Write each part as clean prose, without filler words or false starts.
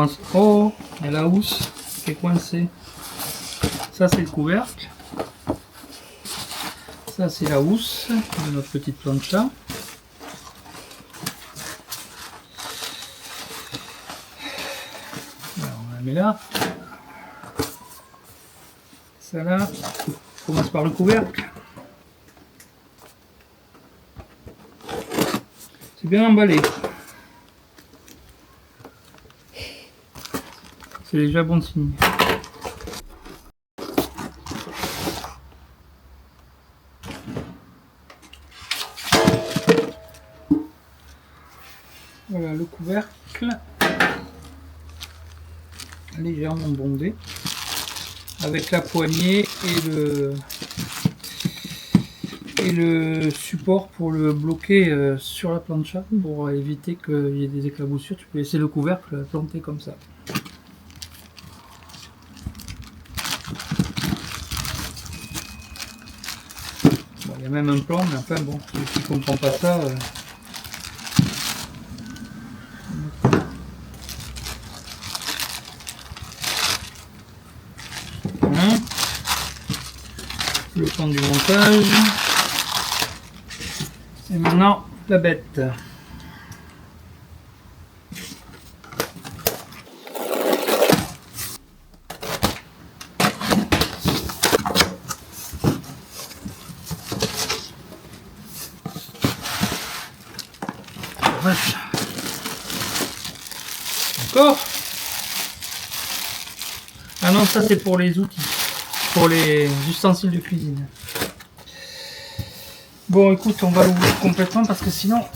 commence... Oh, il y a la housse qui est coincée. Ça c'est le couvercle. Ça c'est la housse de notre petite plancha. Alors on la met là. Ça là, on commence par le couvercle. C'est bien emballé. C'est déjà bon signe. Voilà le couvercle, légèrement bondé, avec la poignée et le support pour le bloquer sur la plancha pour éviter qu'il y ait des éclaboussures. Tu peux laisser le couvercle planté comme ça. Bon, il y a même un plan, mais enfin bon, celui qui ne comprend pas ça. Voilà. Le temps du montage. Et maintenant la bête. Vache. Encore. Ah non, ça c'est pour les outils, pour les ustensiles de cuisine. Bon écoute, on va l'ouvrir complètement parce que sinon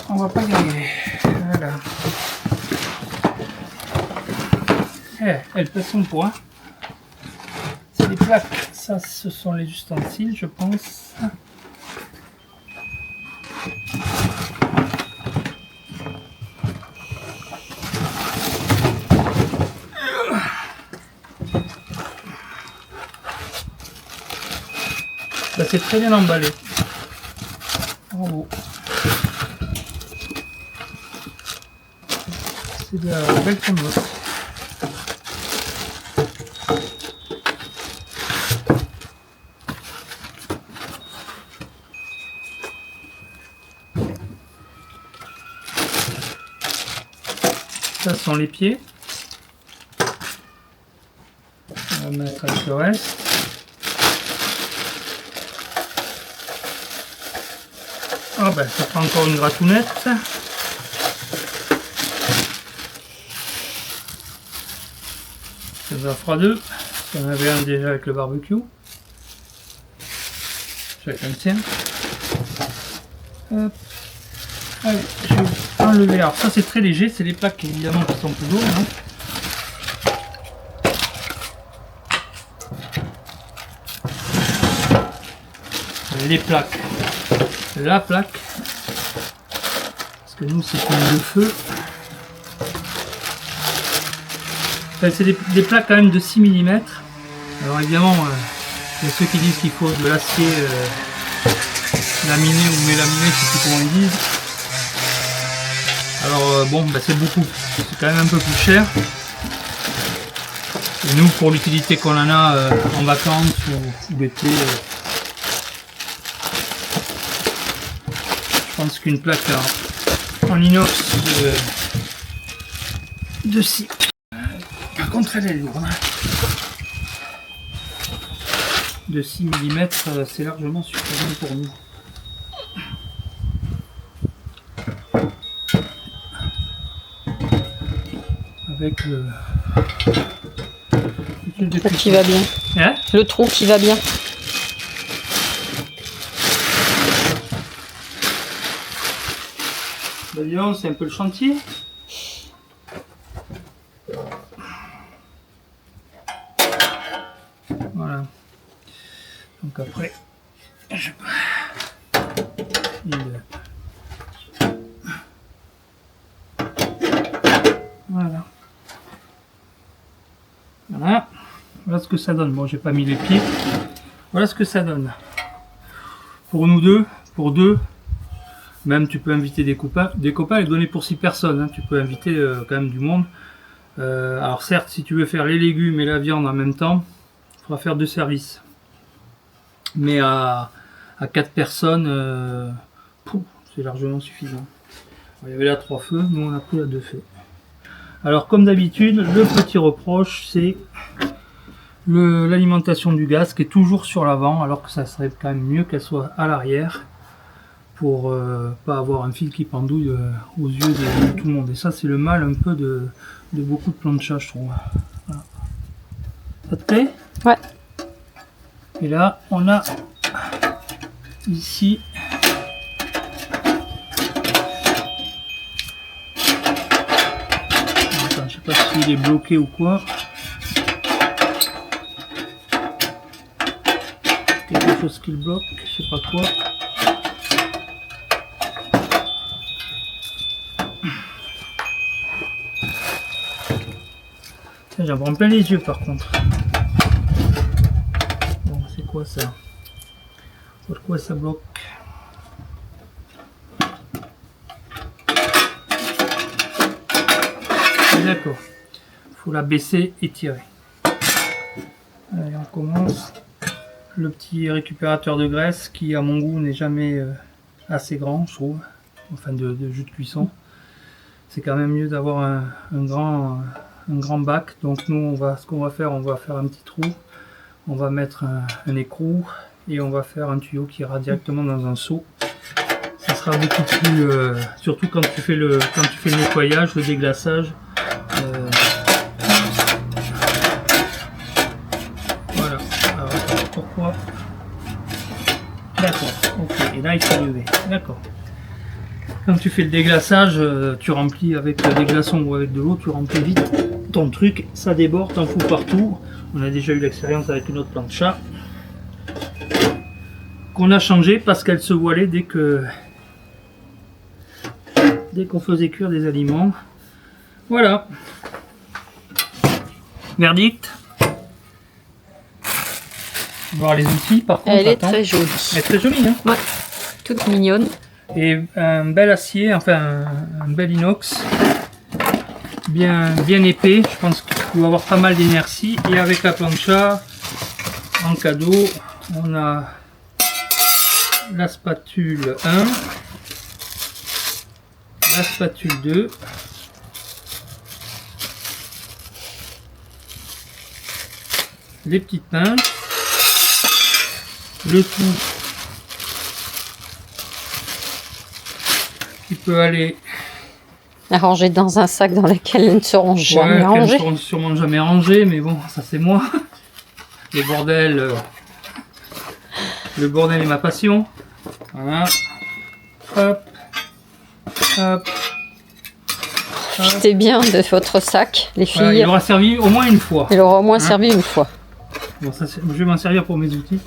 on va pas gagner. Voilà. Elle pèse son poids. C'est les plaques, ça ce sont les ustensiles je pense. Ça c'est très bien emballé. Bravo. C'est de la belle commote. Ça sont les pieds. On va mettre avec le reste. Ah ben ça prend encore une gratounette. Ça en fera deux. Il y en avait un déjà avec le barbecue. Chacun le tien. Hop. Allez, je vais enlever. Alors ça c'est très léger, c'est les plaques évidemment qui sont plus lourdes. Hein. Les plaques. La plaque. Parce que nous c'est une de feu. Enfin, c'est des plaques quand même de 6 mm. Alors évidemment, il y a ceux qui disent qu'il faut de l'acier laminé ou mélaminé, je sais plus comment ils disent. Alors bon, bah, c'est beaucoup, c'est quand même un peu plus cher. Et nous, pour l'utilité qu'on en a en vacances ou l'été, je pense qu'une plaque en inox de 6. Par contre, elle est lourde. De 6 mm, c'est largement suffisant pour nous. Avec le trou qui va bien. Hein, le trou qui va bien. bah, disons, c'est un peu le chantier. Voilà. Donc après, voilà. Voilà. Voilà ce que ça donne. Bon, j'ai pas mis les pieds. Voilà ce que ça donne. Pour nous deux, pour deux, même tu peux inviter des copains et donner pour 6 personnes. Hein. Tu peux inviter quand même du monde. Alors certes, si tu veux faire les légumes et la viande en même temps, il faudra faire 2 services. Mais à 4 personnes, c'est largement suffisant. Alors, il y avait là 3 feux, nous on a pris à 2 feux. Alors comme d'habitude, le petit reproche, c'est l'alimentation du gaz qui est toujours sur l'avant, alors que ça serait quand même mieux qu'elle soit à l'arrière, pour pas avoir un fil qui pendouille aux yeux de tout le monde. Et ça, c'est le mal un peu de beaucoup de planchas, je trouve. Voilà. Ça te plaît? Ouais. Et là, on a ici attends, je sais pas s'il est bloqué ou quoi. Quelque chose qui le bloque, je sais pas quoi. J'en prends plein les yeux par contre. Bon, c'est quoi ça? Pourquoi ça bloque? D'accord. Faut la baisser et tirer. Allez, on commence. Le petit récupérateur de graisse qui, à mon goût, n'est jamais assez grand, je trouve. Enfin, de jus de cuisson. C'est quand même mieux d'avoir un grand bac. Donc nous, ce qu'on va faire, on va faire un petit trou. On va mettre un écrou et on va faire un tuyau qui ira directement dans un seau. Ça sera beaucoup plus, surtout quand tu fais le nettoyage, le déglaçage. Voilà. Alors, pourquoi? D'accord. Ok. Et là, il faut lever. D'accord. Quand tu fais le déglaçage, tu remplis avec des glaçons ou avec de l'eau, tu remplis vite ton truc, ça déborde, t'en fous partout. On a déjà eu l'expérience avec une autre plancha qu'on a changé parce qu'elle se voilait dès qu'on faisait cuire des aliments. Voilà. Verdict. On va voir les outils par contre. Elle est très jolie. Elle est très jolie, hein? Ouais, toute mignonne. Et un bel acier, enfin un bel inox, bien épais. Je pense qu'il faut avoir pas mal d'inertie. Et avec la plancha, en cadeau, on a la spatule 1, la spatule 2, les petites pinces, le tout qui peut aller Rangées dans un sac dans lequel elles ne seront jamais rangées. Elles ne seront sûrement jamais rangées, mais bon, ça c'est moi. Le bordel est ma passion. Voilà. Hop. Hop. Profitez bien de votre sac, les filles. Voilà, il aura servi au moins une fois. Il aura au moins servi une fois. Bon, ça, je vais m'en servir pour mes outils.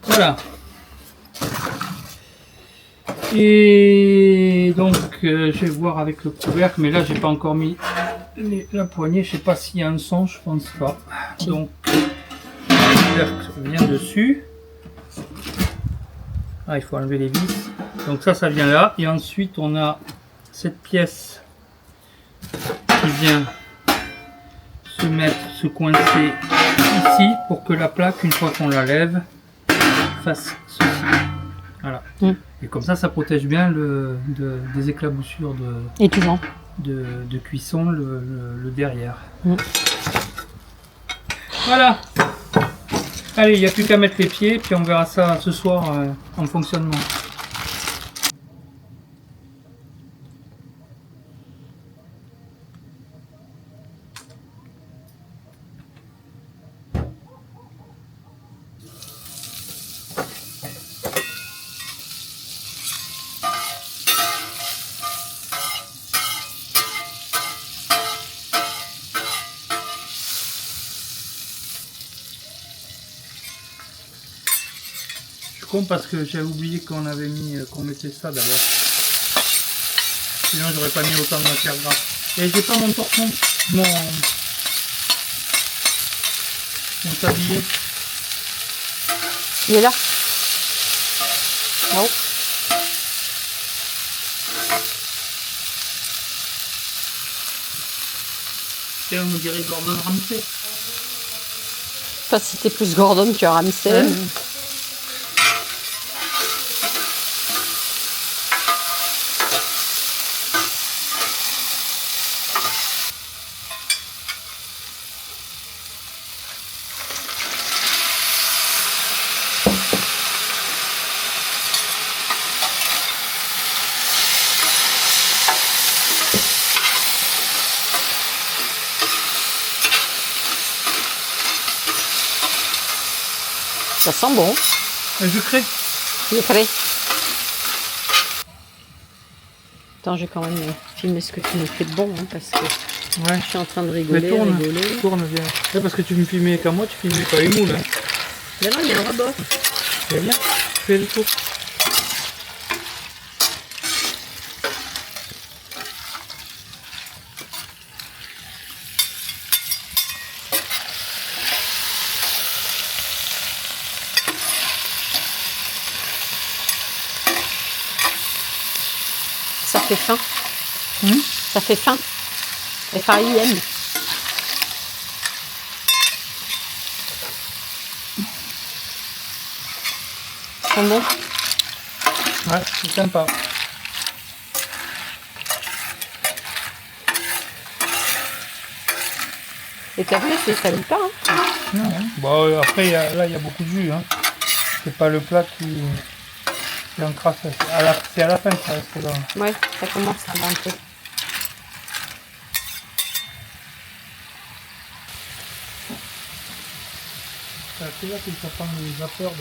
Voilà. Et donc, je vais voir avec le couvercle, mais là, j'ai pas encore mis la poignée. Je sais pas s'il y a un son, je pense pas. Donc, le couvercle vient dessus. Ah, il faut enlever les vis. Donc ça vient là. Et ensuite, on a cette pièce qui vient se coincer ici pour que la plaque, une fois qu'on la lève, fasse ceci. Voilà. Et comme ça protège bien des éclaboussures et du vent de cuisson le derrière. Voilà. Allez, il n'y a plus qu'à mettre les pieds, puis on verra ça ce soir en fonctionnement. Con parce que j'avais oublié qu'on mettait ça d'abord. Sinon j'aurais pas mis autant de matière grasse. Et j'ai pas mon torchon, mon tablier. Il est là. Oh. Et on me dirait Gordon Ramsay. Pas si t'es plus Gordon que Ramsay. Ouais. Mais... Ça sent bon. Je crée. Il est prêt. Attends, je vais quand même filmer ce que tu me fais de bon, hein, parce que Ouais. je suis en train de Mais rigoler, tourne, rigoler. tourne bien. Ouais, parce que tu me filmais qu'à moi, tu filmais pas les moules. Hein. Mais non, il y a un robot. C'est bien. Fais le tour. Ça fait faim. Hum? Ça fait faim. F-A-I-M. C'est bon. Ouais, c'est sympa. Et t'as vu, ça lit pas. Hein. Bon, après, là, il y a beaucoup de jus. Hein. C'est pas le plat qui encrasse. C'est à la fin que ça reste là. Ouais, ça commence à rentrer. C'est là que ça prend les vapeurs.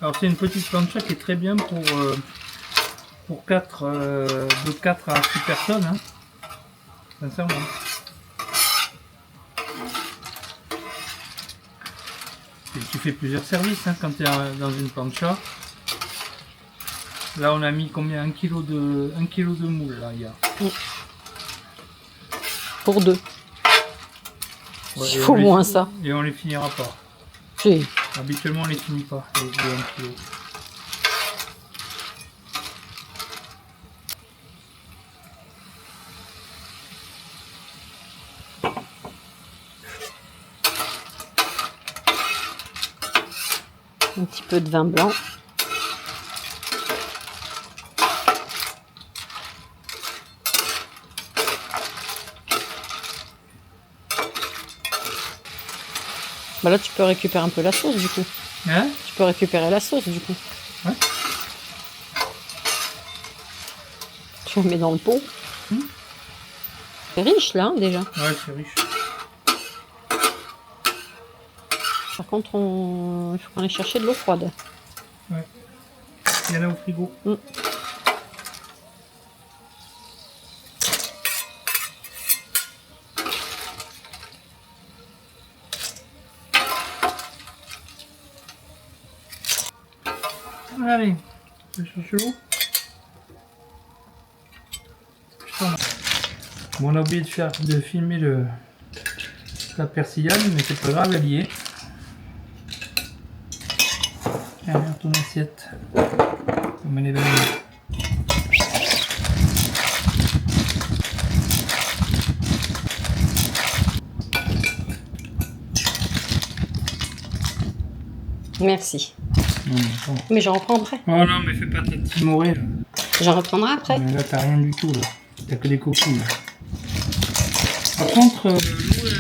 Alors c'est une petite plancha qui est très bien pour 4, de 4 à 6 personnes. Hein. Sincèrement. Et tu fais plusieurs services hein, quand tu es dans une plancha. Là on a mis combien 1 kg de moule là hier. Pour deux. Ouais, Il faut moins ça. Et on les finira pas. Si. Habituellement on les finit pas, les 1 kg. Un petit peu de vin blanc. Bah là, tu peux récupérer un peu la sauce du coup. Hein? Tu peux récupérer la sauce du coup. Ouais. Tu la mets dans le pot. C'est riche là, hein, déjà. Ouais, c'est riche. Par contre, il faut qu'on aille chercher de l'eau froide. Ouais. Il y en a au frigo. Allez, je vais chercher l'eau. Putain. Bon, on a oublié de filmer la persillade, mais c'est pas grave, elle y est. Tiens, regarde ton assiette. Comme elle est belle. Merci. Non, mais bon. Mais j'en reprends après. Oh non, mais fais pas ta timorée là. J'en reprendrai après. Mais là, t'as rien du tout là. T'as que des coquilles. Là. Par contre,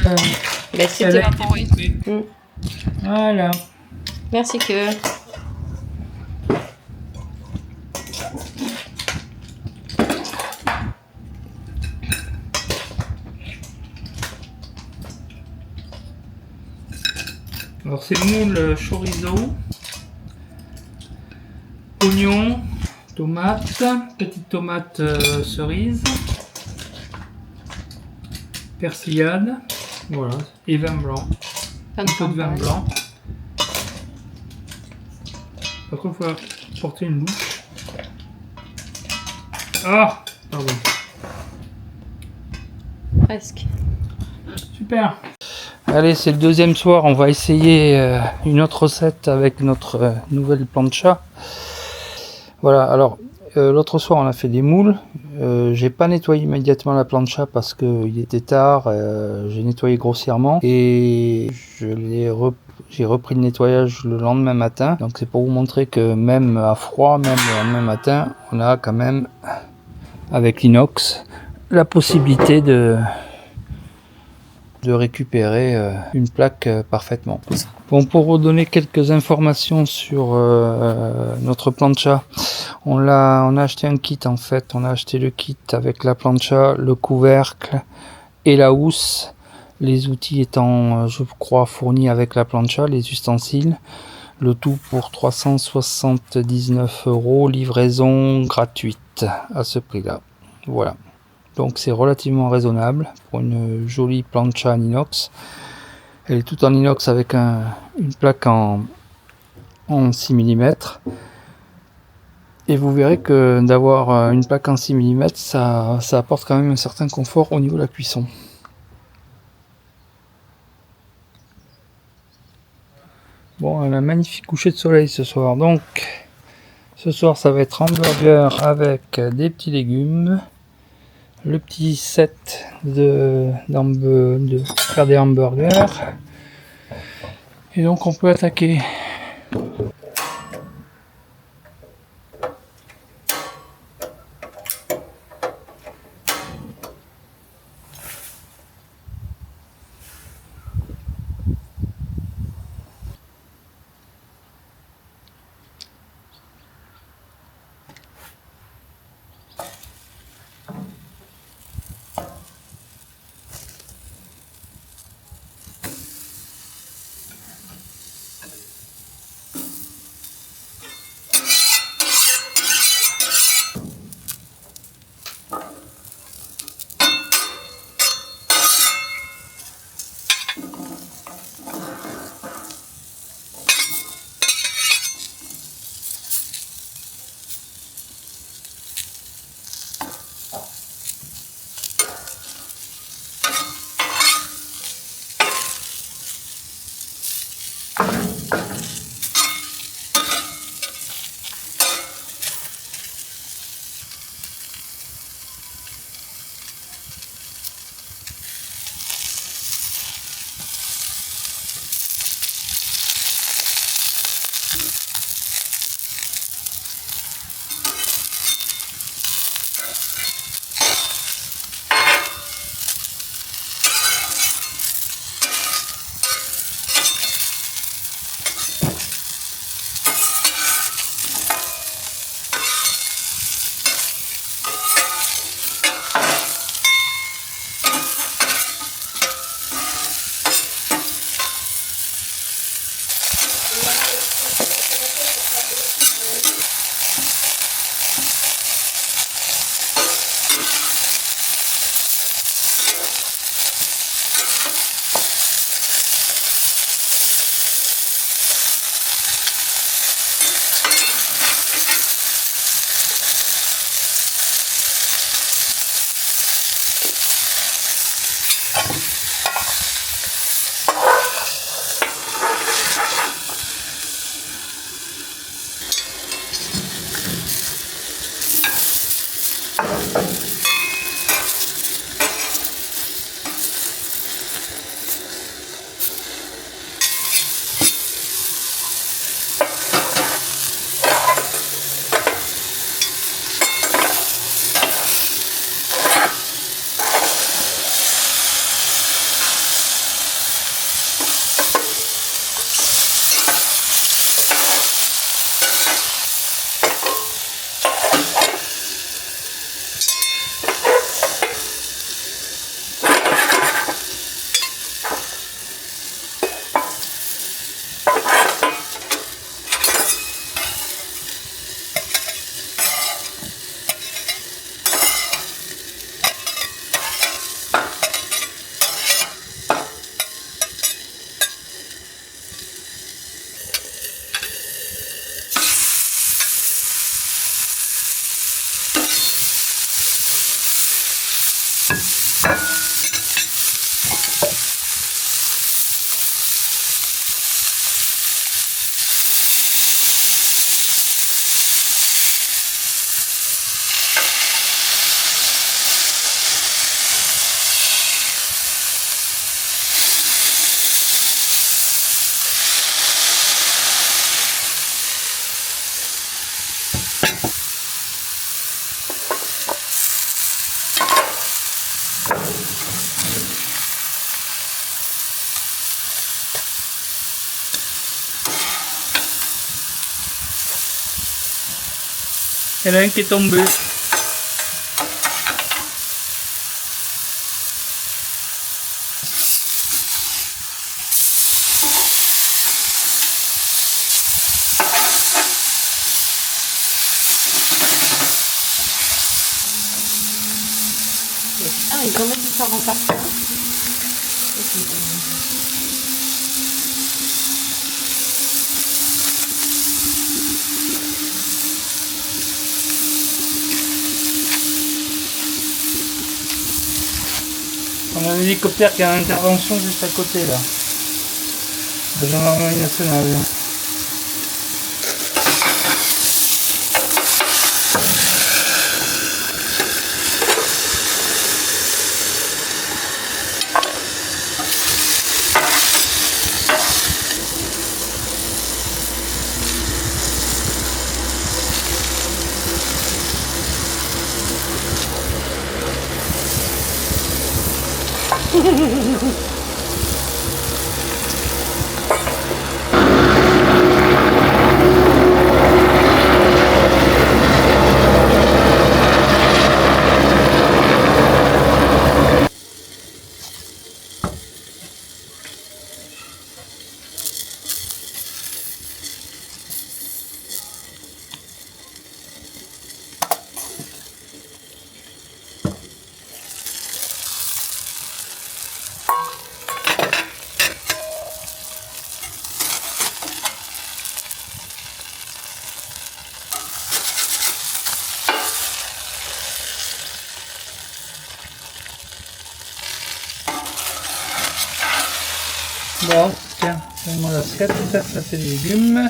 Bah, si elle t'es a là. été coupée. Voilà. Merci que. Alors c'est moule chorizo, oignon, tomate, petite tomate cerise, persillade, voilà, et vin blanc, un peu de vin blanc. Par contre, il faut porter une louche. Ah, pardon. Presque. Super. Allez, c'est le deuxième soir, on va essayer une autre recette avec notre nouvelle plancha. Voilà, alors l'autre soir on a fait des moules. J'ai pas nettoyé immédiatement la plancha parce qu'il était tard. J'ai nettoyé grossièrement et j'ai repris le nettoyage le lendemain matin. Donc c'est pour vous montrer que même à froid, même le lendemain matin, on a quand même avec l'inox la possibilité de récupérer une plaque parfaitement. Bon, pour vous donner quelques informations sur notre plancha, on a acheté un kit en fait. On a acheté le kit avec la plancha, le couvercle et la housse. Les outils étant, je crois, fournis avec la plancha, les ustensiles. Le tout pour 379 €, livraison gratuite à ce prix-là. Voilà. Donc c'est relativement raisonnable pour une jolie plancha en inox. Elle est toute en inox avec une plaque en 6 mm. Et vous verrez que d'avoir une plaque en 6 mm, ça apporte quand même un certain confort au niveau de la cuisson. Bon, un magnifique coucher de soleil ce soir. Donc, ce soir, ça va être hamburger avec des petits légumes. Le petit set de faire des hamburgers. Et donc, on peut attaquer. Il y en a un qui est tombé. Ah, ils en mettent différents parties. On a un hélicoptère qui est en intervention juste à côté là. La gendarmerie nationale. Bon, tiens, donne-moi l'assiette, ça fait des légumes.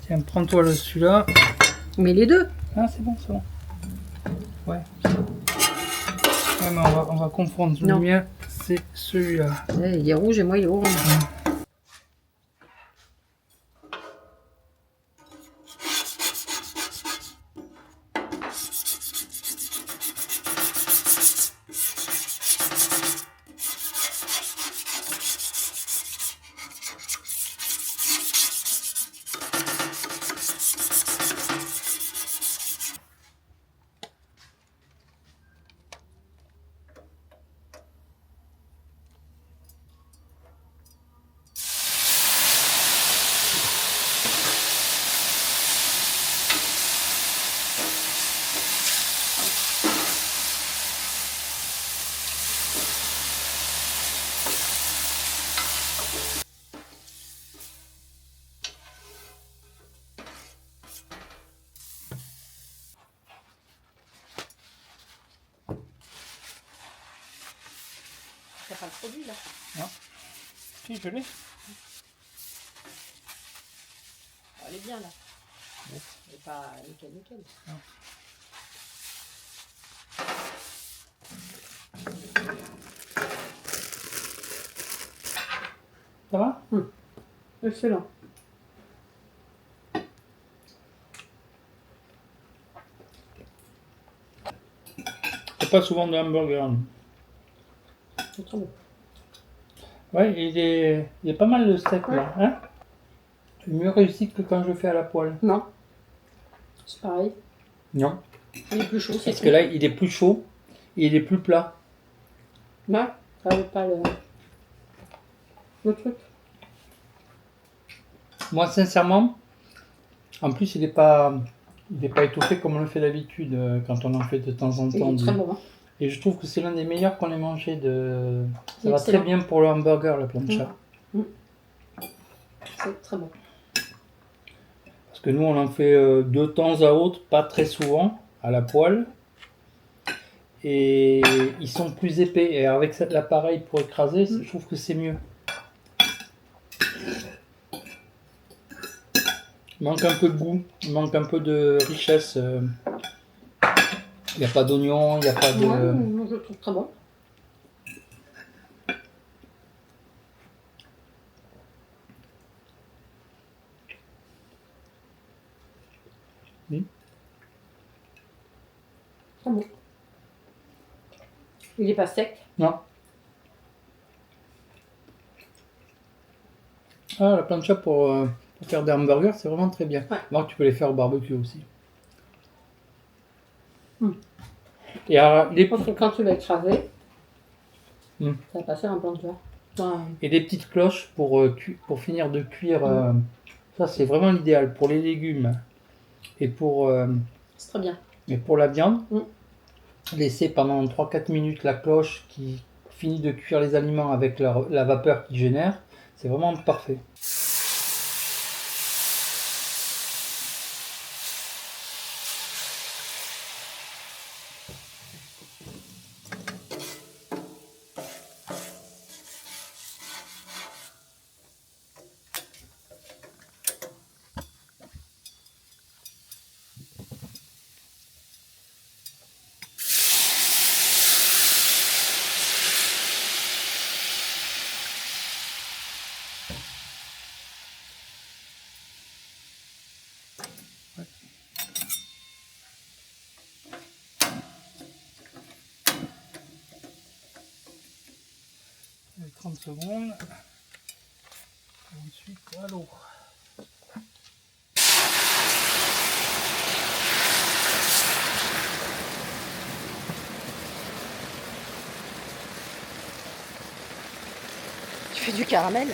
Tiens, prends-toi celui-là. Mais les deux. Ah, c'est bon, c'est bon. Ouais. Ouais, mais on va confondre. Le Non. mien, c'est celui-là. Ouais, il est rouge et moi, il est orange. T'as pas le produit là? Non. Si, je l'ai. Elle est bien là. Yes. Elle est pas nickel. Non. Ça va? Excellent. C'est pas souvent de hamburger. C'est trop bon. Ouais, il est pas mal le steak là. Hein? C'est mieux réussi que quand je le fais à la poêle. Non. C'est pareil. Non. Il est plus chaud. Parce que là, il est plus chaud et il est plus plat. Ouais, ça veut pas le truc. Moi, sincèrement, en plus, il est pas étouffé comme on le fait d'habitude quand on en fait de temps en Il temps. est très bon. Hein. Et je trouve que c'est l'un des meilleurs qu'on ait mangé. Ça va Excellent. très bien pour le hamburger, la plancha. C'est très bon. Parce que nous, on en fait de temps à autre, pas très souvent, à la poêle. Et ils sont plus épais. Et avec l'appareil pour écraser, je trouve que c'est mieux. Il manque un peu de goût, il manque un peu de richesse. Il n'y a pas d'oignon, il n'y a pas de... Ouais, je trouve très bon. Très bon. Il n'est pas sec. Non. Ah, la plancha pour faire des hamburgers, c'est vraiment très bien. Ouais. Alors, tu peux les faire au barbecue aussi. Mm. Et alors, Je pense que quand tu l'as écrasé, Mm. ça va passer un plan de verre. Enfin, Et des petites cloches pour finir de cuire. Ça, c'est vraiment l'idéal pour les légumes et c'est très bien. pour la viande. Mm. Laisser pendant 3-4 minutes la cloche qui finit de cuire les aliments avec la vapeur qui génère. C'est vraiment parfait. Ouais. 30 secondes. Ensuite, à l'eau. Tu fais du caramel.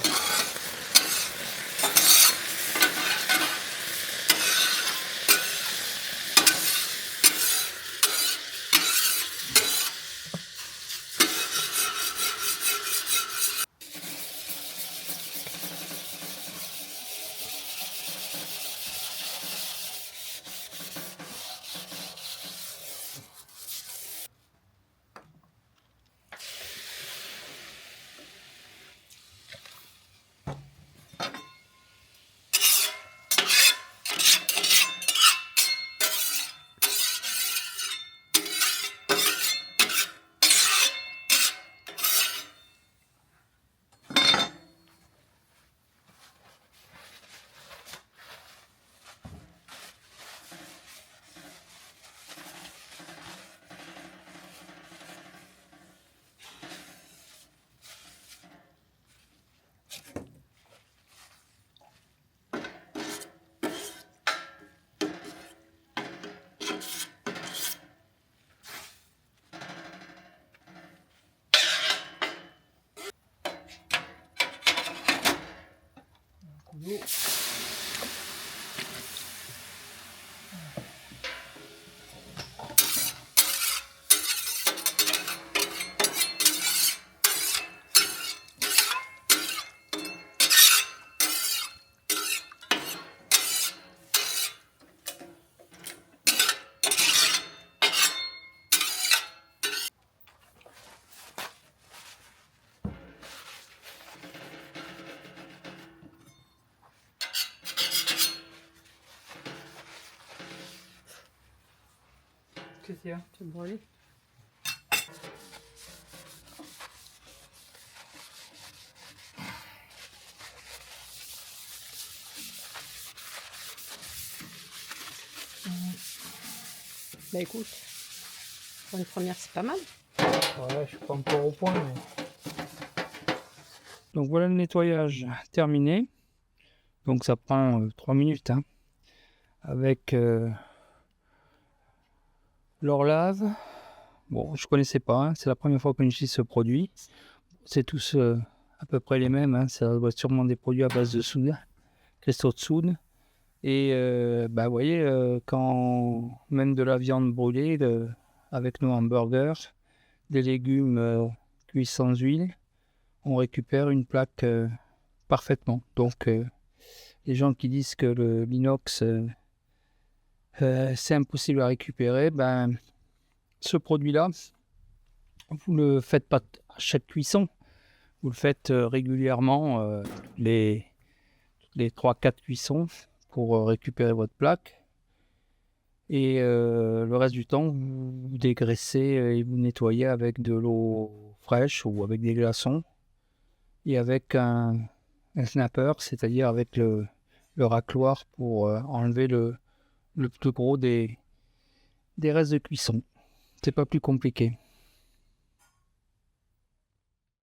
Qu'est-ce qu'il y a? Tu brûles. Bah écoute, pour une première, c'est pas mal. Ouais, je suis pas encore au point. Mais... Donc voilà le nettoyage terminé. Donc ça prend 3 minutes. Hein, avec l'Orlave. Bon, je connaissais pas. Hein, c'est la première fois qu'on utilise ce produit. C'est tous à peu près les mêmes. Hein, ça doit être sûrement des produits à base de soude, cristaux de soude. Et bah, vous voyez, quand on mène de la viande brûlée avec nos hamburgers, des légumes cuits sans huile, on récupère une plaque parfaitement. Donc, les gens qui disent que l'inox, c'est impossible à récupérer, ben, ce produit-là, vous ne le faites pas à chaque cuisson, vous le faites régulièrement, les 3-4 cuissons pour récupérer votre plaque. Et le reste du temps, vous dégraissez et vous nettoyez avec de l'eau fraîche ou avec des glaçons et avec un snapper, c'est-à-dire avec le racloir pour enlever le plus gros des restes de cuisson. C'est pas plus compliqué.